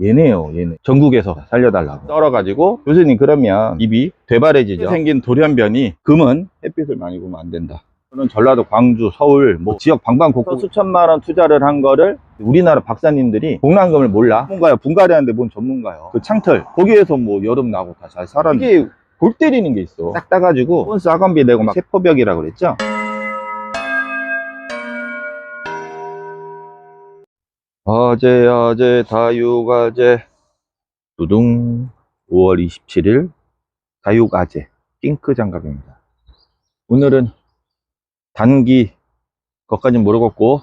얘네요, 얘네. 전국에서 살려달라고 썰어가지고, 교수님 그러면 입이 되바래지죠. 생긴 돌연변이, 금은 햇빛을 많이 보면 안 된다. 저는 전라도, 광주, 서울, 뭐 지역 방방곡곡 수천만 원 투자를 한 거를 우리나라 박사님들이 복랑금을 몰라. 전문가야, 분갈이하는데 뭔 전문가요. 그 창틀 거기에서 뭐 여름 나고 다 잘 살았는데, 이게 골 때리는 게 있어. 딱 따가지고 본스 학원비 내고 막 세포벽이라고 그랬죠. 어제 다육아재 두둥 5월 27일 다육아재 핑크 장갑입니다. 오늘은 단기 것까진 모르겠고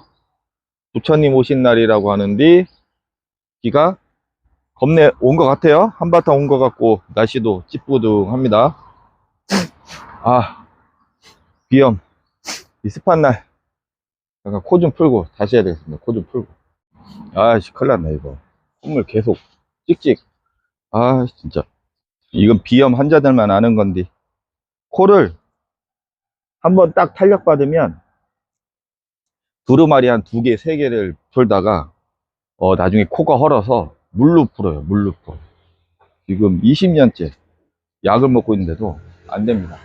부처님 오신 날이라고 하는데 비가 겁내 온 것 같아요. 한바탕 온 것 같고 날씨도 찌뿌둥합니다. 아, 비염 이 습한 날 약간 코 좀 풀고 다시 해야 되겠습니다. 코 좀 풀고. 아씨 큰일 났네 이거. 콧물 계속 찍찍. 아 진짜 이건 비염 환자들만 아는 건데, 코를 한번 딱 탄력 받으면 두루마리 한 2개, 3개를 풀다가 나중에 코가 헐어서 물로 풀어요. 물로 풀어. 지금 20년째 약을 먹고 있는데도 안 됩니다.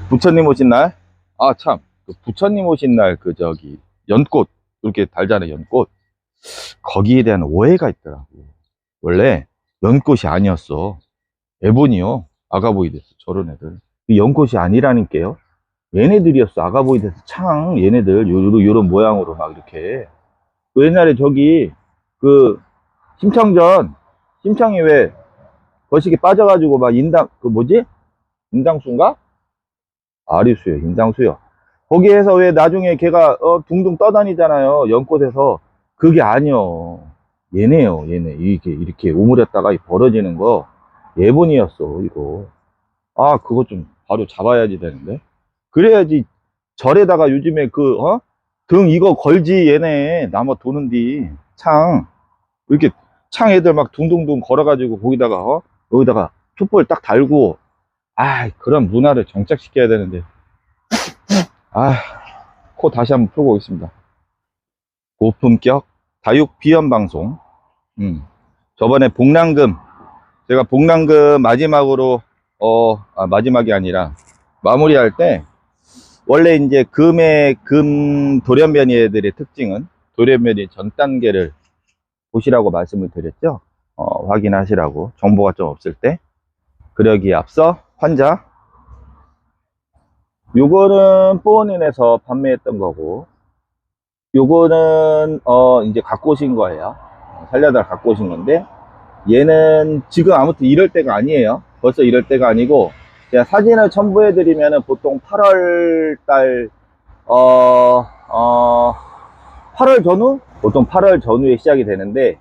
부처님 오신 날, 아 참, 그 부처님 오신 날 그 저기 연꽃 이렇게 달잖아요. 연꽃. 거기에 대한 오해가 있더라고. 원래 연꽃이 아니었어. 에보니요. 아가보이데스. 저런 애들 이 연꽃이 아니라니까요. 얘네들이었어. 아가보이데스 창. 얘네들 요런 모양으로 막 이렇게. 그 옛날에 저기 그 심청이 왜 거시기 빠져가지고 막 인당 그 뭐지 인당수인가 아리수요 인당수요. 거기에서 왜 나중에 걔가 둥둥 떠다니잖아요. 연꽃에서. 그게 아니요. 얘네요. 얘네 이렇게 오므렸다가 벌어지는 거 예본이었어 이거. 아 그거 좀 바로 잡아야지 되는데. 그래야지. 절에다가 요즘에 등 이거 걸지. 얘네 남아 도는디 창 이렇게 창 애들 막 둥둥둥 걸어가지고 거기다가 여기다가 촛불 딱 달고. 아 그런 문화를 정착시켜야 되는데. 아 코 다시 한번 풀고 오겠습니다. 고품격 다육 비염 방송. 저번에 복랑금, 제가 복랑금 마지막으로 마지막이 아니라 마무리할 때, 원래 이제 금 돌연변이 애들의 특징은 돌연변이 전 단계를 보시라고 말씀을 드렸죠. 확인하시라고, 정보가 좀 없을 때. 그러기에 앞서 환자, 요거는 뽀원인에서 판매했던 거고, 요거는 이제 갖고 오신 거예요. 살려다 갖고 오신 건데, 얘는 지금 아무튼 이럴 때가 아니에요. 벌써 이럴 때가 아니고, 제가 사진을 첨부해 드리면은 보통 8월 달 8월 전후? 보통 8월 전후에 시작이 되는데,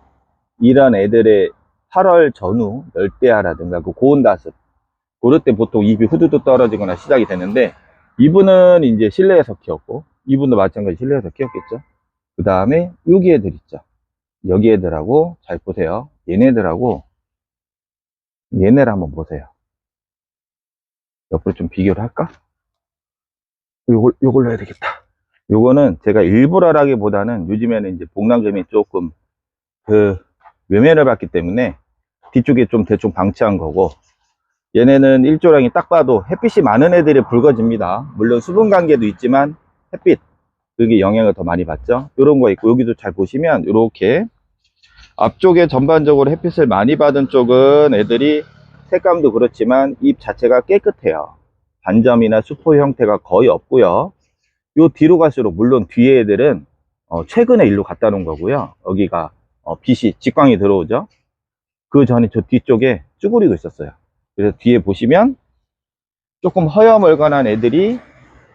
이런 애들의 8월 전후 열대야라든가 그 고온다습, 그럴 때 보통 잎이 후두두 떨어지거나 시작이 되는데, 이분은 이제 실내에서 키웠고, 이분도 마찬가지 실내에서 키웠겠죠. 그 다음에 여기 애들 있죠. 여기 애들하고 잘 보세요. 얘네들하고 얘네를 한번 보세요. 옆으로 좀 비교를 할까? 요걸로 해야 되겠다. 요거는 제가 일부러라기보다는 요즘에는 이제 복랑금이 조금 외면을 받기 때문에 뒤쪽에 좀 대충 방치한 거고, 얘네는 일조량이 딱 봐도 햇빛이 많은 애들이 붉어집니다. 물론 수분 관계도 있지만 햇빛, 그게 영향을 더 많이 받죠. 요런 거 있고, 여기도 잘 보시면 요렇게 앞쪽에 전반적으로 햇빛을 많이 받은 쪽은 애들이 색감도 그렇지만 잎 자체가 깨끗해요. 반점이나 수포 형태가 거의 없고요. 요 뒤로 갈수록, 물론 뒤에 애들은 최근에 일로 갖다 놓은 거고요. 여기가 빛이 직광이 들어오죠. 그 전에 저 뒤쪽에 쭈그리고 있었어요. 그래서 뒤에 보시면 조금 허여멀건한 애들이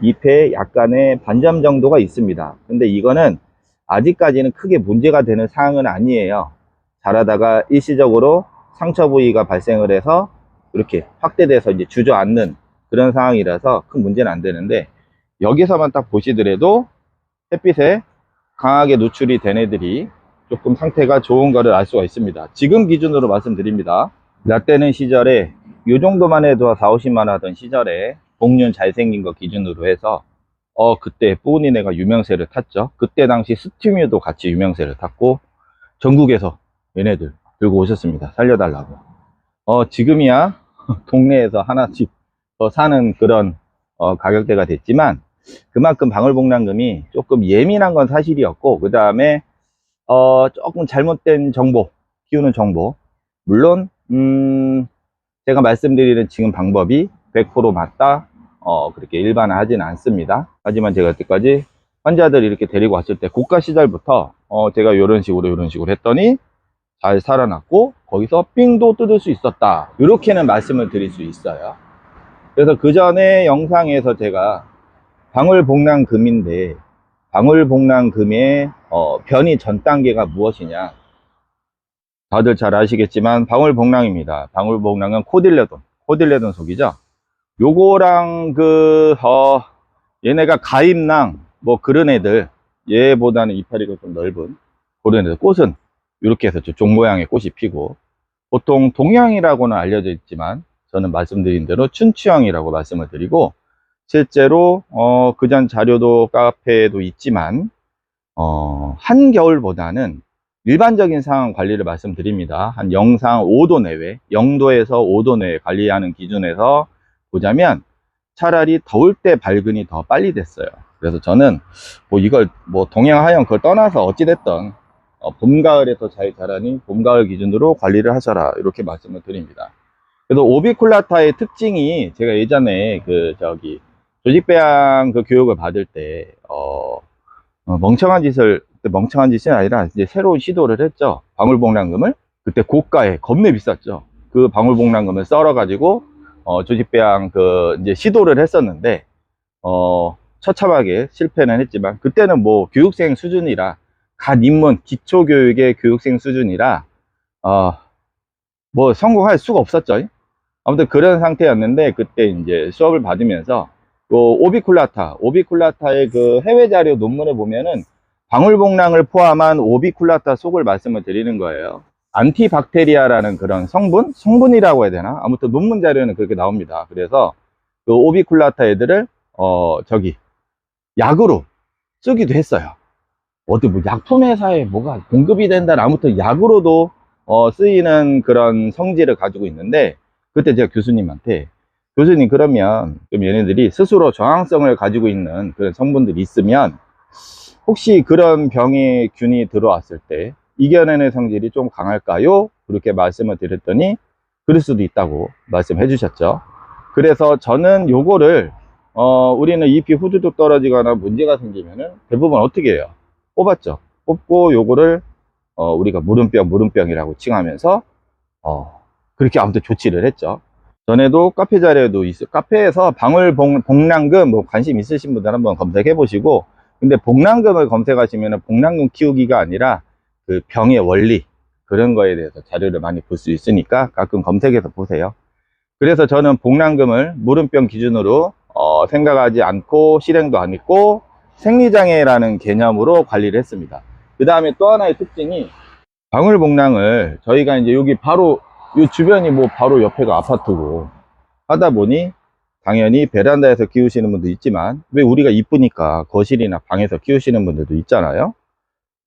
잎에 약간의 반점 정도가 있습니다. 근데 이거는 아직까지는 크게 문제가 되는 사항은 아니에요. 자라다가 일시적으로 상처 부위가 발생을 해서 이렇게 확대돼서 이제 주저앉는 그런 상황이라서 큰 문제는 안 되는데, 여기서만 딱 보시더라도 햇빛에 강하게 노출이 된 애들이 조금 상태가 좋은 거를 알 수가 있습니다. 지금 기준으로 말씀드립니다. 라떼는 시절에 요 정도만 해도 4, 50만 하던 시절에 복륜 잘생긴 거 기준으로 해서 그때 뿌니네가 유명세를 탔죠. 그때 당시 스튜뮤도 같이 유명세를 탔고, 전국에서 얘네들 들고 오셨습니다. 살려달라고. 지금이야 동네에서 하나씩 더 사는 그런 가격대가 됐지만, 그만큼 방울복랑금이 조금 예민한 건 사실이었고, 그 다음에 조금 잘못된 정보, 키우는 정보, 물론 제가 말씀드리는 지금 방법이 100% 맞다, 그렇게 일반화하지는 않습니다. 하지만 제가 여태까지 환자들 이렇게 데리고 왔을 때 고가 시절부터 제가 이런 식으로 했더니 잘 살아났고, 거기서 삥도 뜯을 수 있었다, 이렇게는 말씀을 드릴 수 있어요. 그래서 그 전에 영상에서 제가 방울복랑금인데, 방울복랑금의 변이 전 단계가 무엇이냐, 다들 잘 아시겠지만 방울복랑입니다. 방울복랑은 코딜레돈 속이죠. 요거랑 얘네가 가임낭 뭐 그런 애들, 얘보다는 이파리가 좀 넓은 그런 애들, 꽃은 이렇게 해서 종 모양의 꽃이 피고, 보통 동양이라고는 알려져 있지만 저는 말씀드린 대로 춘추형이라고 말씀을 드리고, 실제로 그전 자료도 카페에도 있지만 한겨울보다는 일반적인 상황 관리를 말씀드립니다. 한 영상 5도 내외, 0도에서 5도 내외 관리하는 기준에서 보자면 차라리 더울 때 발근이 더 빨리 됐어요. 그래서 저는 뭐 이걸 뭐 동양 하양 그걸 떠나서 어찌됐든 봄 가을에 더 잘 자라니 봄 가을 기준으로 관리를 하셔라, 이렇게 말씀을 드립니다. 그래서 오비쿨라타의 특징이, 제가 예전에 조직배양 교육을 받을 때 멍청한 짓이 아니라 이제 새로운 시도를 했죠. 방울복랑금을 그때 고가에 겁내 비쌌죠. 그 방울복랑금을 썰어 가지고 조직배양 이제 시도를 했었는데 처참하게 실패는 했지만, 그때는 뭐 교육생 수준이라, 갓 입문 기초교육의 교육생 수준이라 뭐 성공할 수가 없었죠. 아무튼 그런 상태였는데, 그때 이제 수업을 받으면서 오비쿨라타의 그 해외 자료 논문에 보면은 방울복랑을 포함한 오비쿨라타 속을 말씀을 드리는 거예요. 안티박테리아라는 그런 성분이라고 해야 되나? 아무튼 논문 자료는 그렇게 나옵니다. 그래서 그 오비쿨라타 애들을 약으로 쓰기도 했어요. 어디 뭐 약품 회사에 뭐가 공급이 된다는, 아무튼 약으로도 쓰이는 그런 성질을 가지고 있는데, 그때 제가 교수님한테, 교수님 그러면 좀 얘네들이 스스로 저항성을 가지고 있는 그런 성분들이 있으면 혹시 그런 병의 균이 들어왔을 때 이겨내는 성질이 좀 강할까요? 그렇게 말씀을 드렸더니 그럴 수도 있다고 말씀해 주셨죠. 그래서 저는 요거를 우리는 잎이 후두둑 떨어지거나 문제가 생기면은 대부분 어떻게 해요? 뽑았죠. 뽑고 요거를 우리가 무름병이라고 칭하면서 그렇게 아무튼 조치를 했죠. 전에도 카페 자료도 카페에서 방울복랑금 뭐 관심 있으신 분들 한번 검색해 보시고, 근데 복랑금을 검색하시면 복랑금 키우기가 아니라 그 병의 원리, 그런 거에 대해서 자료를 많이 볼 수 있으니까 가끔 검색해서 보세요. 그래서 저는 복랑금을 무름병 기준으로 생각하지 않고 실행도 안 했고 생리장애라는 개념으로 관리를 했습니다. 그 다음에 또 하나의 특징이, 방울복랑을 저희가 이제 여기 바로 이 주변이 뭐 바로 옆에가 아파트고 하다 보니 당연히 베란다에서 키우시는 분도 있지만, 왜 우리가 이쁘니까 거실이나 방에서 키우시는 분들도 있잖아요.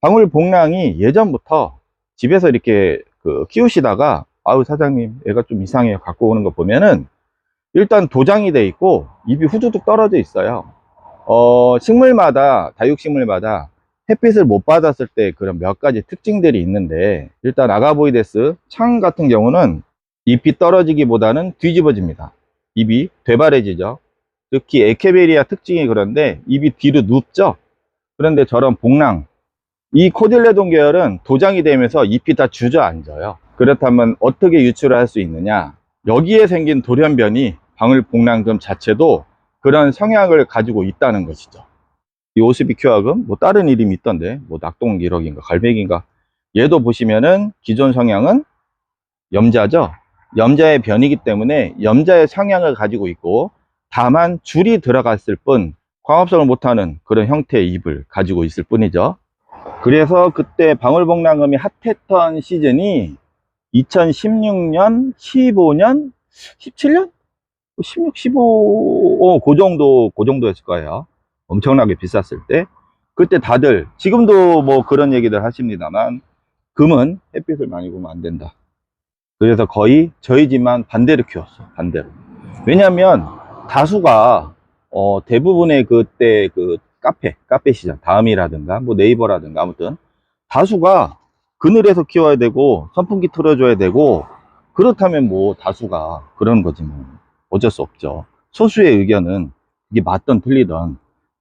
방울복랑이 예전부터 집에서 이렇게 키우시다가, 아유 사장님 애가 좀 이상해요, 갖고 오는 거 보면은 일단 도장이 돼 있고 잎이 후두둑 떨어져 있어요. 다육식물마다 햇빛을 못 받았을 때 그런 몇 가지 특징들이 있는데, 일단 아가보이데스 창 같은 경우는 잎이 떨어지기보다는 뒤집어집니다. 잎이 되바래지죠. 특히 에케베리아 특징이 그런데 잎이 뒤로 눕죠. 그런데 저런 복랑, 이 코딜레돈 계열은 도장이 되면서 잎이 다 주저앉아요. 그렇다면 어떻게 유출을 할 수 있느냐, 여기에 생긴 돌연변이 방울복랑금 자체도 그런 성향을 가지고 있다는 것이죠. 이 오스비큐아금 뭐 다른 이름이 있던데, 뭐 낙동기럭인가 갈매기인가, 얘도 보시면은 기존 성향은 염자죠. 염자의 변이기 때문에 염자의 성향을 가지고 있고, 다만 줄이 들어갔을 뿐 광합성을 못하는 그런 형태의 잎을 가지고 있을 뿐이죠. 그래서 그때 방울복랑금이 핫했던 시즌이 2016년, 15년, 17년? 16, 15, 그 정도였을 거예요. 엄청나게 비쌌을 때. 그때 다들, 지금도 뭐 그런 얘기들 하십니다만, 금은 햇빛을 많이 보면 안 된다. 그래서 거의 저희 집만 반대로 키웠어. 반대로. 왜냐면 다수가 대부분의 그때 그 카페 시장, 다음이라든가 뭐 네이버라든가 아무튼 다수가 그늘에서 키워야 되고 선풍기 틀어줘야 되고, 그렇다면 뭐 다수가 그러는 거지 뭐. 어쩔 수 없죠. 소수의 의견은 이게 맞든 틀리든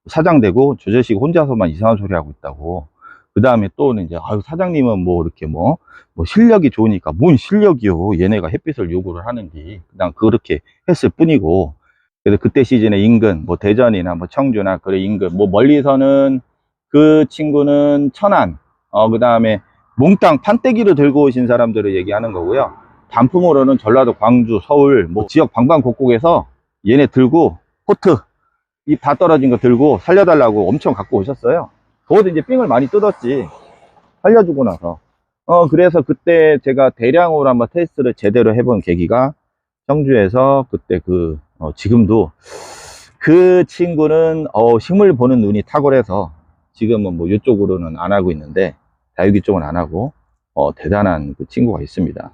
사장되고 저 자식 혼자서만 이상한 소리 하고 있다고. 그 다음에 또는 이제 아유 사장님은 뭐 이렇게 뭐 실력이 좋으니까. 뭔 실력이요, 얘네가 햇빛을 요구를 하는지. 그냥 그렇게 했을 뿐이고. 그래서 그때 시즌에 인근 뭐 대전이나 뭐 청주나 그래 인근 뭐 멀리서는 그 친구는 천안, 그 다음에 몽땅 판때기로 들고 오신 사람들을 얘기하는 거고요. 단품으로는 전라도, 광주, 서울 뭐 지역 방방곡곡에서 얘네 들고 포트 잎 다 떨어진 거 들고 살려달라고 엄청 갖고 오셨어요. 그것도 이제 삥을 많이 뜯었지, 살려주고 나서. 그래서 그때 제가 대량으로 한번 테스트를 제대로 해본 계기가 청주에서 그때 지금도 그 친구는 식물 보는 눈이 탁월해서 지금은 뭐 이쪽으로는 안 하고 있는데, 다육이 쪽은 안 하고 대단한 그 친구가 있습니다.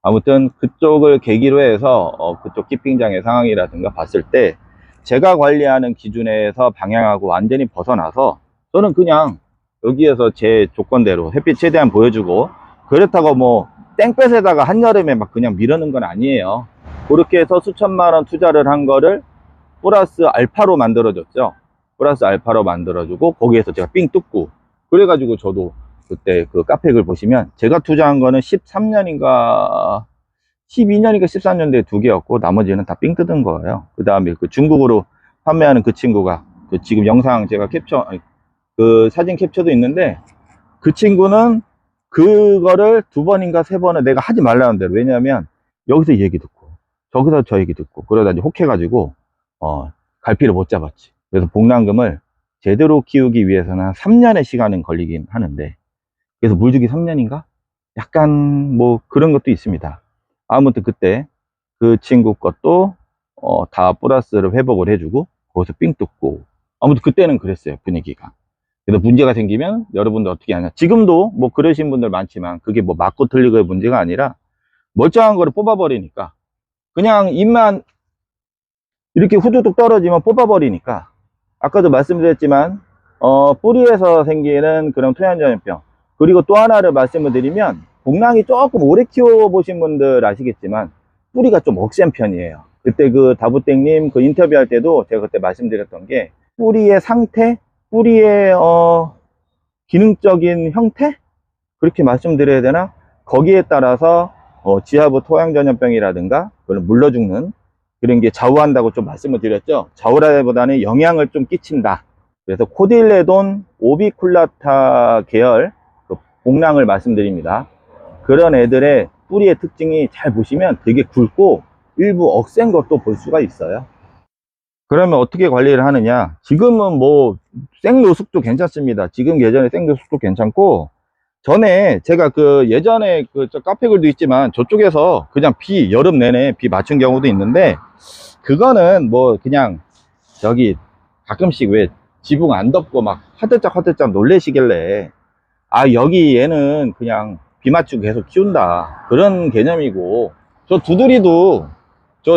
아무튼 그쪽을 계기로 해서 그쪽 키핑장의 상황이라든가 봤을 때 제가 관리하는 기준에서 방향하고 완전히 벗어나서, 저는 그냥 여기에서 제 조건대로 햇빛 최대한 보여주고, 그렇다고 뭐 땡볕에다가 한여름에 막 그냥 미루는 건 아니에요. 그렇게 해서 수천만 원 투자를 한 거를 플러스 알파로 만들어줬죠. 플러스 알파로 만들어주고 거기에서 제가 삥 뜯고, 그래가지고 저도 그때 그 카페글 보시면 제가 투자한 거는 13년인가 12년인가 13년도에 2개였고 나머지는 다 삥 뜯은 거예요. 그 다음에 그 중국으로 판매하는 그 친구가 지금 영상 제가 그 사진 캡처도 있는데, 그 친구는 그거를 2번인가 3번을 내가 하지 말라는 대로. 왜냐면 여기서 얘기 듣고 저기서 저 얘기 듣고 그러다 이제 혹해가지고 갈피를 못 잡았지. 그래서 복랑금을 제대로 키우기 위해서는 한 3년의 시간은 걸리긴 하는데, 그래서 물주기 3년인가? 약간 뭐 그런 것도 있습니다. 아무튼 그때 그 친구 것도 다 플러스를 회복을 해주고 거기서 삥 뜯고, 아무튼 그때는 그랬어요, 분위기가. 그래서 문제가 생기면 여러분들 어떻게 하냐. 지금도 뭐 그러신 분들 많지만 그게 뭐 맞고 틀리고의 문제가 아니라 멀쩡한 거를 뽑아버리니까, 그냥 잎만 이렇게 후두둑 떨어지면 뽑아버리니까. 아까도 말씀드렸지만 뿌리에서 생기는 그런 토양전염병, 그리고 또 하나를 말씀을 드리면, 복랑이 조금 오래 키워보신 분들 아시겠지만 뿌리가 좀 억센 편이에요. 그때 그 다부땡님 그 인터뷰할 때도 제가 그때 말씀드렸던 게, 뿌리의 상태, 뿌리의 기능적인 형태, 그렇게 말씀드려야 되나? 거기에 따라서 지하부 토양전염병이라든가 그런 물러 죽는 그런 게 좌우한다고 좀 말씀을 드렸죠. 좌우라기보다는 영향을 좀 끼친다. 그래서 코딜레돈 오비쿨라타 계열 그 복랑을 말씀드립니다. 그런 애들의 뿌리의 특징이 잘 보시면 되게 굵고 일부 억센 것도 볼 수가 있어요. 그러면 어떻게 관리를 하느냐? 지금은 뭐 생노숙도 괜찮습니다. 지금 예전에 생노숙도 괜찮고, 전에 제가 그 예전에 저 카페글도 있지만 저쪽에서 그냥 여름 내내 비 맞춘 경우도 있는데, 그거는 뭐 그냥 저기 가끔씩 왜 지붕 안 덮고 막 화들짝 놀래시길래, 여기 얘는 그냥 비 맞추고 계속 키운다 그런 개념이고, 저 두드리도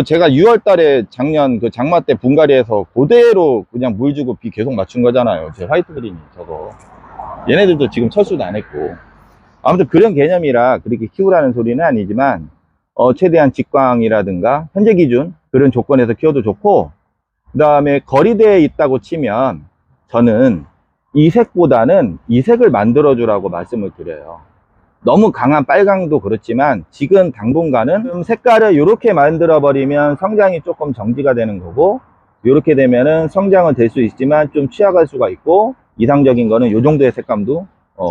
제가 6월 달에 작년 그 장마 때 분갈이해서 그대로 그냥 물 주고 비 계속 맞춘 거잖아요. 제 화이트 그린이 저거. 얘네들도 지금 철수도 안 했고. 아무튼 그런 개념이라 그렇게 키우라는 소리는 아니지만 최대한 직광이라든가 현재 기준 그런 조건에서 키워도 좋고, 그 다음에 거리대에 있다고 치면 저는 이색보다는 이색을 만들어 주라고 말씀을 드려요. 너무 강한 빨강도 그렇지만 지금 당분간은 좀 색깔을 이렇게 만들어 버리면 성장이 조금 정지가 되는 거고, 이렇게 되면은 성장은 될 수 있지만 좀 취약할 수가 있고, 이상적인 거는 이 정도의 색감도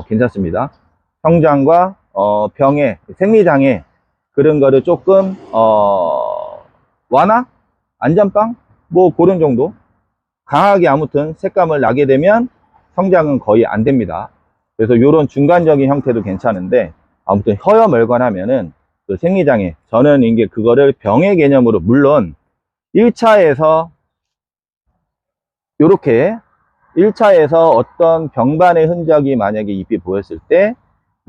괜찮습니다. 성장과 병해, 생리장애 그런 거를 조금 완화? 안전빵? 뭐 그런 정도 강하게 아무튼 색감을 나게 되면 성장은 거의 안 됩니다. 그래서 이런 중간적인 형태도 괜찮은데, 아무튼 허여멀건하면은 그 생리장애, 저는 이게 그거를 병의 개념으로, 물론 1차에서 요렇게 1차에서 어떤 병반의 흔적이 만약에 잎이 보였을 때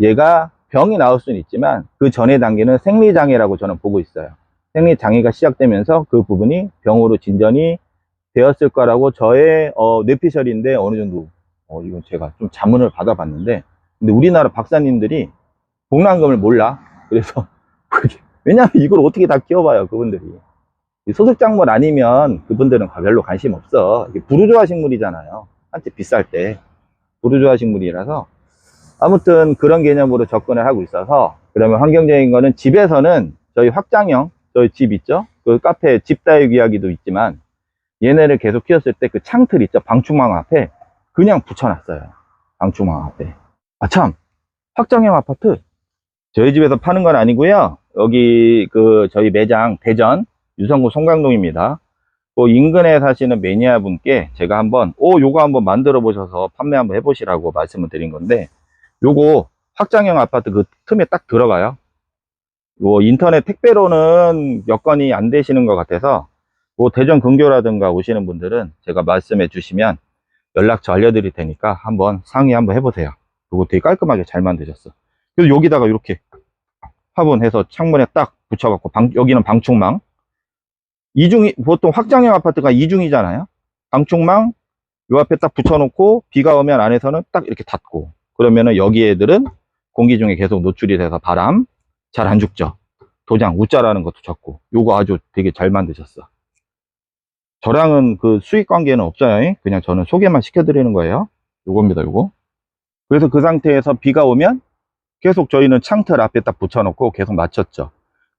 얘가 병이 나올 수는 있지만 그 전의 단계는 생리장애라고 저는 보고 있어요. 생리장애가 시작되면서 그 부분이 병으로 진전이 되었을 거라고 저의 뇌피셜인데 어느 정도 이건 제가 좀 자문을 받아봤는데, 근데 우리나라 박사님들이 복랑금을 몰라. 그래서 왜냐하면 이걸 어떻게 다 키워봐요, 그분들이. 소득작물 아니면 그분들은 별로 관심 없어. 이게 부르주아 식물이잖아요, 한때 비쌀 때. 부르주아 식물이라서 아무튼 그런 개념으로 접근을 하고 있어서, 그러면 환경적인 거는 집에서는 저희 확장형, 저희 집 있죠, 그 카페 집다육 이야기도 있지만 얘네를 계속 키웠을 때 그 창틀 있죠, 방충망 앞에 그냥 붙여놨어요. 방충망 앞에. 아 참, 확장형 아파트 저희 집에서 파는 건 아니고요. 여기 그 저희 매장 대전 유성구 송강동입니다. 그 인근에 사시는 매니아 분께 제가 한번 요거 한번 만들어 보셔서 판매 한번 해보시라고 말씀을 드린 건데, 요거 확장형 아파트 그 틈에 딱 들어가요. 요 인터넷 택배로는 여건이 안 되시는 것 같아서 뭐 대전 근교라든가 오시는 분들은 제가 말씀해 주시면 연락처 알려드릴 테니까 한번 상의 한번 해보세요. 이거 되게 깔끔하게 잘 만드셨어. 그래서 여기다가 이렇게 화분해서 창문에 딱 붙여갖고 여기는 방충망. 보통 확장형 아파트가 이중이잖아요. 방충망 요 앞에 딱 붙여놓고 비가 오면 안에서는 딱 이렇게 닫고, 그러면은 여기 애들은 공기 중에 계속 노출이 돼서 바람 잘 안 죽죠. 도장 우자라는 것도 적고. 요거 아주 되게 잘 만드셨어. 저랑은 그 수익 관계는 없어요. 그냥 저는 소개만 시켜드리는 거예요. 요겁니다, 요거. 그래서 그 상태에서 비가 오면 계속 저희는 창틀 앞에 딱 붙여놓고 계속 맞췄죠.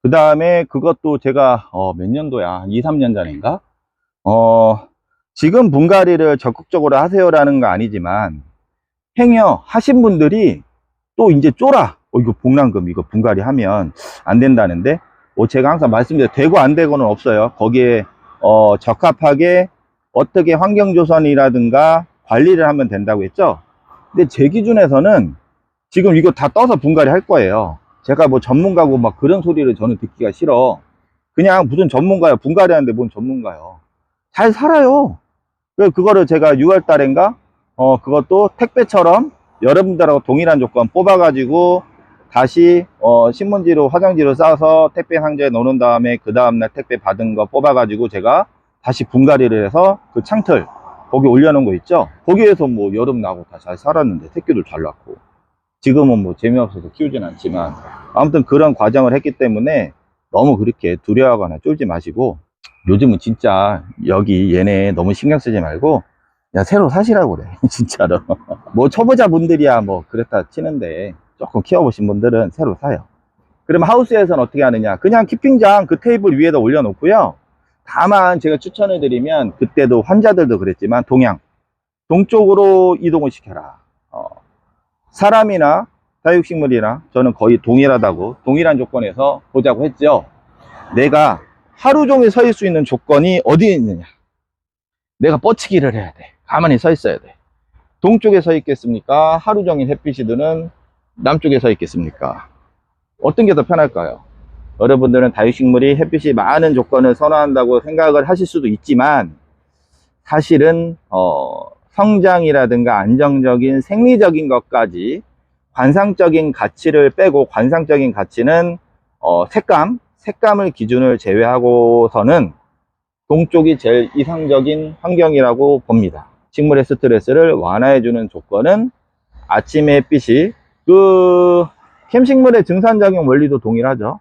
그 다음에 그것도 제가 몇 년도야, 2, 3년 전인가? 지금 분갈이를 적극적으로 하세요라는 거 아니지만 행여 하신 분들이 또 이제 쫄아. 이거 복랑금 이거 분갈이 하면 안 된다는데, 제가 항상 말씀드려요. 되고 안 되고는 없어요. 거기에 적합하게 어떻게 환경조선이라든가 관리를 하면 된다고 했죠. 근데 제 기준에서는 지금 이거 다 떠서 분갈이 할 거예요. 제가 뭐 전문가고 막 그런 소리를 저는 듣기가 싫어. 그냥 무슨 전문가요, 분갈이 하는데 뭔 전문가요. 잘 살아요. 그거를 제가 6월 달인가 그것도 택배처럼 여러분들하고 동일한 조건 뽑아가지고 다시 신문지로 화장지로 싸서 택배 상자에 넣은 다음에 그 다음날 택배 받은 거 뽑아가지고 제가 다시 분갈이를 해서 그 창틀 거기 올려놓은 거 있죠. 거기에서 뭐 여름 나고 다 잘 살았는데 새끼도 잘 낳고. 지금은 뭐 재미없어서 키우진 않지만 아무튼 그런 과정을 했기 때문에 너무 그렇게 두려워하거나 쫄지 마시고, 요즘은 진짜 여기 얘네 너무 신경 쓰지 말고 야 새로 사시라고 그래. 진짜로. 뭐 초보자분들이야 뭐 그렇다 치는데 조금 키워보신 분들은 새로 사요. 그러면 하우스에서는 어떻게 하느냐, 그냥 키핑장 그 테이블 위에다 올려놓고요. 다만 제가 추천을 드리면, 그때도 환자들도 그랬지만 동쪽으로 이동을 시켜라. 사람이나 다육식물이나 저는 거의 동일한 조건에서 보자고 했죠. 내가 하루 종일 서 있을 수 있는 조건이 어디에 있느냐, 내가 뻗치기를 해야 돼. 가만히 서 있어야 돼. 동쪽에 서 있겠습니까? 하루 종일 햇빛이 드는 남쪽에 서 있겠습니까? 어떤 게 더 편할까요? 여러분들은 다육식물이 햇빛이 많은 조건을 선호한다고 생각을 하실 수도 있지만, 사실은 성장이라든가 안정적인 생리적인 것까지 관상적인 가치를 빼고, 관상적인 가치는 색감을 기준을 제외하고서는 동쪽이 제일 이상적인 환경이라고 봅니다. 식물의 스트레스를 완화해주는 조건은 아침에 햇빛이, 캠식물의 증산작용 원리도 동일하죠.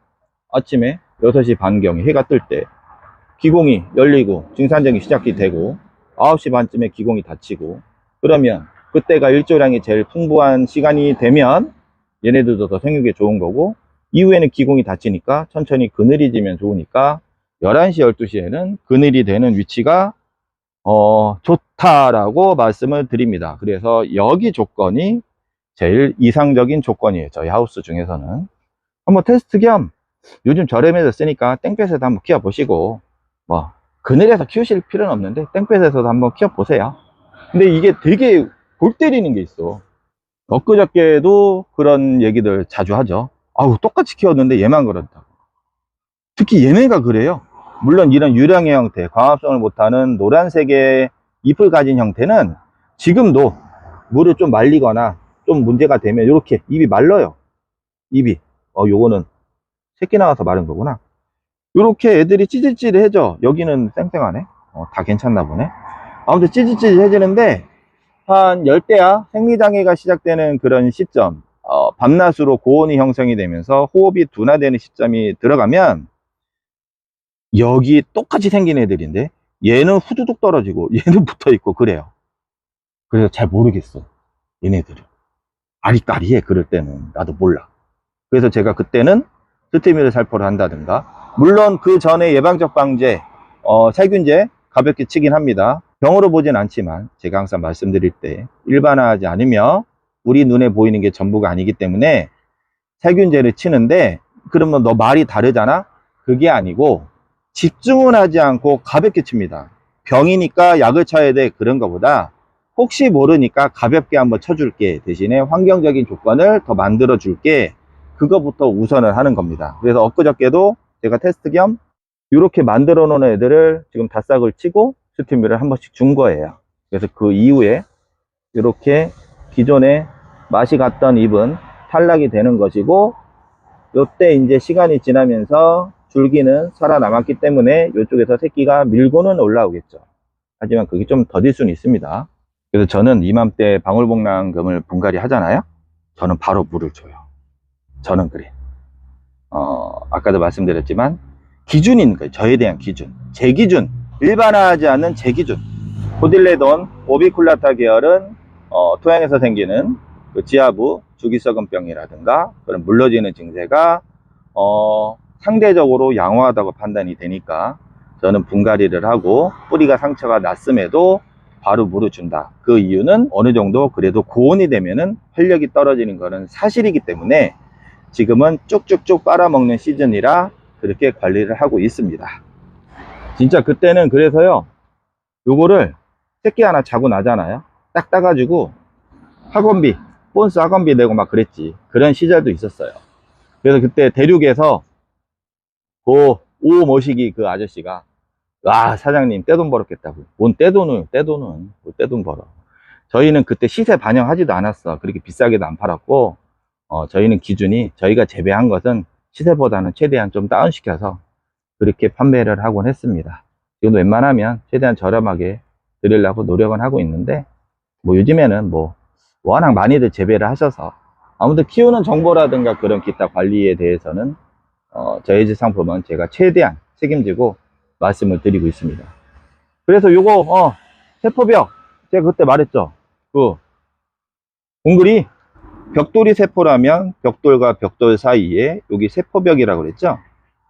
아침에 6시 반경에 해가 뜰 때 기공이 열리고 증산작용이 시작이 되고 9시 반쯤에 기공이 닫히고, 그러면 그때가 일조량이 제일 풍부한 시간이 되면 얘네들도 더 생육에 좋은 거고, 이후에는 기공이 닫히니까 천천히 그늘이 지면 좋으니까 11시 12시에는 그늘이 되는 위치가 좋다라고 말씀을 드립니다. 그래서 여기 조건이 제일 이상적인 조건이에요, 저희 하우스 중에서는. 한번 테스트 겸 요즘 저렴해졌으니까 땡볕에도 한번 키워보시고, 뭐 그늘에서 키우실 필요는 없는데 땡볕에서도 한번 키워보세요. 근데 이게 되게 골 때리는 게 있어. 엊그저께도 그런 얘기들 자주 하죠. 아우 똑같이 키웠는데 얘만 그렇다고. 특히 얘네가 그래요. 물론 이런 유령의 형태, 광합성을 못하는 노란색의 잎을 가진 형태는 지금도 물을 좀 말리거나 좀 문제가 되면 이렇게 잎이 말라요. 입이. 요거는 새끼 나와서 마른 거구나. 요렇게 애들이 찌질찌질해져. 여기는 쌩쌩하네. 다 괜찮나 보네. 아무튼 찌질찌질해지는데, 한 열대야 생리장애가 시작되는 그런 시점, 밤낮으로 고온이 형성이 되면서 호흡이 둔화되는 시점이 들어가면, 여기 똑같이 생긴 애들인데 얘는 후두둑 떨어지고 얘는 붙어있고 그래요. 그래서 잘 모르겠어, 얘네들은. 아리까리해. 그럴 때는 나도 몰라. 그래서 제가 그때는 스테미를 살포를 한다든가, 물론 그 전에 예방적 방제, 살균제 가볍게 치긴 합니다. 병으로 보진 않지만 제가 항상 말씀드릴 때, 일반화하지 않으며 우리 눈에 보이는 게 전부가 아니기 때문에 살균제를 치는데, 그러면 너 말이 다르잖아. 그게 아니고 집중은 하지 않고 가볍게 칩니다. 병이니까 약을 쳐야 돼 그런 거보다, 혹시 모르니까 가볍게 한번 쳐줄게, 대신에 환경적인 조건을 더 만들어 줄게, 그거부터 우선을 하는 겁니다. 그래서 엊그저께도 제가 테스트 겸 이렇게 만들어 놓은 애들을 지금 다 싹을 치고 스팀미를 한 번씩 준 거예요. 그래서 그 이후에 이렇게 기존에 맛이 갔던 잎은 탈락이 되는 것이고, 요때 이제 시간이 지나면서 줄기는 살아남았기 때문에 이쪽에서 새끼가 밀고는 올라오겠죠. 하지만 그게 좀 더딜 수는 있습니다. 그래서 저는 이맘때 방울복랑금을 분갈이 하잖아요. 저는 바로 물을 줘요. 저는 그래. 아까도 말씀드렸지만 기준인 거예요. 저에 대한 기준, 제 기준, 일반화하지 않는 제 기준. 코딜레돈 오비쿨라타 계열은 토양에서 생기는 그 지하부 주기썩은병이라든가 그런 물러지는 증세가 상대적으로 양호하다고 판단이 되니까 저는 분갈이를 하고, 뿌리가 상처가 났음에도 바로 물을 준다. 그 이유는 어느 정도 그래도 고온이 되면은 활력이 떨어지는 것은 사실이기 때문에 지금은 쭉쭉쭉 빨아먹는 시즌이라 그렇게 관리를 하고 있습니다. 진짜 그때는 그래서요, 요거를 새끼 하나 자고 나잖아요. 딱 따가지고 학원비, 본스 학원비 내고 막 그랬지. 그런 시절도 있었어요. 그래서 그때 대륙에서 그 오 모시기 그 아저씨가, 와 사장님 떼돈 벌었겠다고. 뭔 떼돈을, 떼돈은 뭐 떼돈 벌어. 저희는 그때 시세 반영하지도 않았어. 그렇게 비싸게도 안 팔았고, 저희는 기준이, 저희가 재배한 것은 시세보다는 최대한 좀 다운시켜서 그렇게 판매를 하곤 했습니다. 지금도 웬만하면 최대한 저렴하게 드리려고 노력은 하고 있는데, 뭐 요즘에는 뭐 워낙 많이들 재배를 하셔서 아무튼 키우는 정보라든가 그런 기타 관리에 대해서는 저희 집 상품은 제가 최대한 책임지고 말씀을 드리고 있습니다. 그래서 요거 세포벽, 제가 그때 말했죠. 그 웅글이 벽돌이 세포라면 벽돌과 벽돌 사이에 여기 세포벽이라고 그랬죠.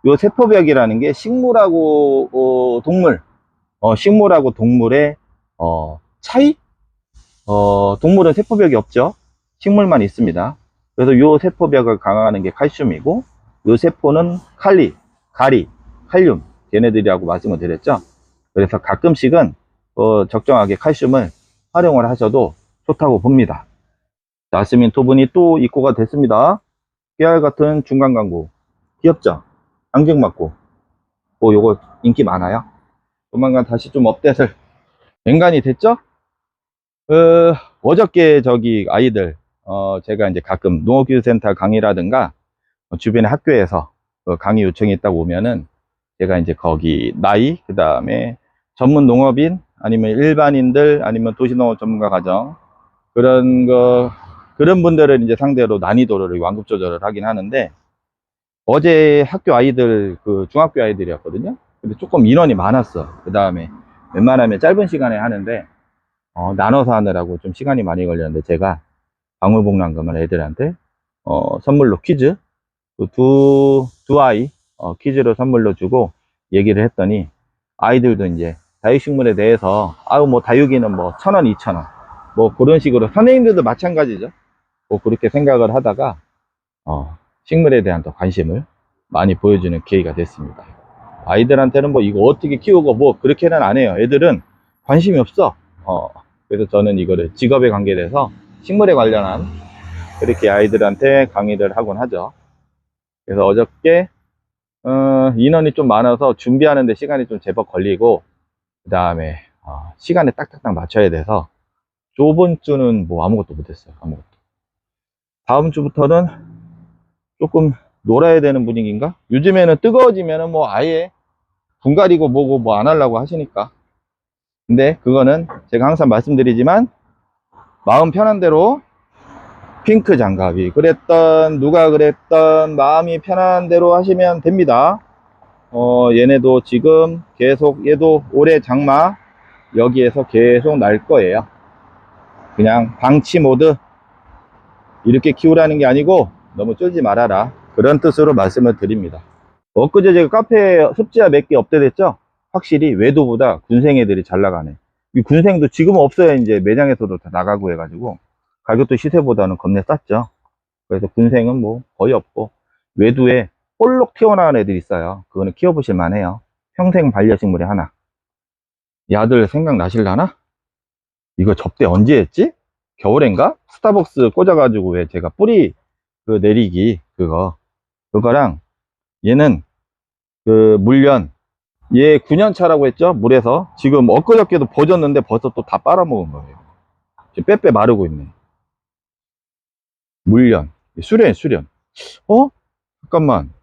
요 세포벽이라는 게 식물하고 동물, 식물하고 동물의 차이? 동물은 세포벽이 없죠. 식물만 있습니다. 그래서 요 세포벽을 강화하는 게 칼슘이고, 요 세포는 칼리, 가리, 칼륨, 걔네들이라고 말씀을 드렸죠. 그래서 가끔씩은 적정하게 칼슘을 활용을 하셔도 좋다고 봅니다. 자스민 토분이 또 입고가 됐습니다. 깨알 같은 중간 광고 귀엽죠? 앙증맞고 요거 인기 많아요. 조만간 다시 좀 업데이트를 앵간히 됐죠? 어저께 저기 아이들, 제가 이제 가끔 농업기술센터 강의라든가 주변의 학교에서 강의 요청이 있다고 오면은 제가 이제 거기 나이, 그 다음에 전문 농업인, 아니면 일반인들, 아니면 도시농업 전문가 과정, 그런 분들을 이제 상대로 난이도를 완급 조절을 하긴 하는데, 어제 학교 아이들, 그 중학교 아이들이었거든요. 근데 조금 인원이 많았어. 그 다음에 웬만하면 짧은 시간에 하는데, 나눠서 하느라고 좀 시간이 많이 걸렸는데, 제가 방울복랑금을 애들한테 선물로 퀴즈, 그 두 아이 퀴즈로 선물로 주고 얘기를 했더니, 아이들도 이제 다육식물에 대해서 뭐 다육이는 뭐 1,000원 2,000원 뭐 그런 식으로, 선생님들도 마찬가지죠. 뭐 그렇게 생각을 하다가 식물에 대한 더 관심을 많이 보여주는 계기가 됐습니다. 아이들한테는 뭐 이거 어떻게 키우고 뭐 그렇게는 안 해요. 애들은 관심이 없어. 그래서 저는 이거를 직업에 관계돼서 식물에 관련한 그렇게 아이들한테 강의를 하곤 하죠. 그래서 어저께 인원이 좀 많아서 준비하는데 시간이 좀 제법 걸리고, 그 다음에 시간에 딱딱딱 맞춰야 돼서 저번 주는 뭐 아무것도 못했어요. 아무것도. 다음 주부터는 조금 놀아야 되는 분위기인가? 요즘에는 뜨거워지면은 뭐 아예 분갈이고 뭐고 뭐 안 하려고 하시니까. 근데 그거는 제가 항상 말씀드리지만 마음 편한 대로 핑크 장갑이 그랬던 누가 그랬던 마음이 편한 대로 하시면 됩니다. 얘네도 지금 계속 얘도 올해 장마 여기에서 계속 날 거예요. 그냥 방치 모드 이렇게 키우라는 게 아니고 너무 쫄지 말아라 그런 뜻으로 말씀을 드립니다. 엊그제 제가 카페에 습지야 몇 개 업데이트했죠. 확실히 외도보다 군생 애들이 잘 나가네. 이 군생도 지금 없어야 이제 매장에서도 다 나가고 해가지고 가격도 시세보다는 겁내 쌌죠. 그래서 군생은 뭐 거의 없고 외두에 볼록 튀어나온 애들이 있어요. 그거는 키워보실 만해요. 평생 반려식물이 하나. 야들 생각나실라나? 이거 접대 언제 했지? 겨울엔가? 스타벅스 꽂아가지고 왜 제가 뿌리 그 내리기 그거랑 얘는 그 물련 얘 9년 차라고 했죠. 물에서 지금 엊그저께도 버졌는데 벌써 또 다 빨아먹은 거예요. 지금 빼빼 마르고 있네. 물련 수련 잠깐만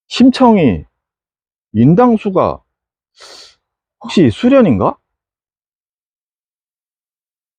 심청이 인당수가 혹시 수련인가?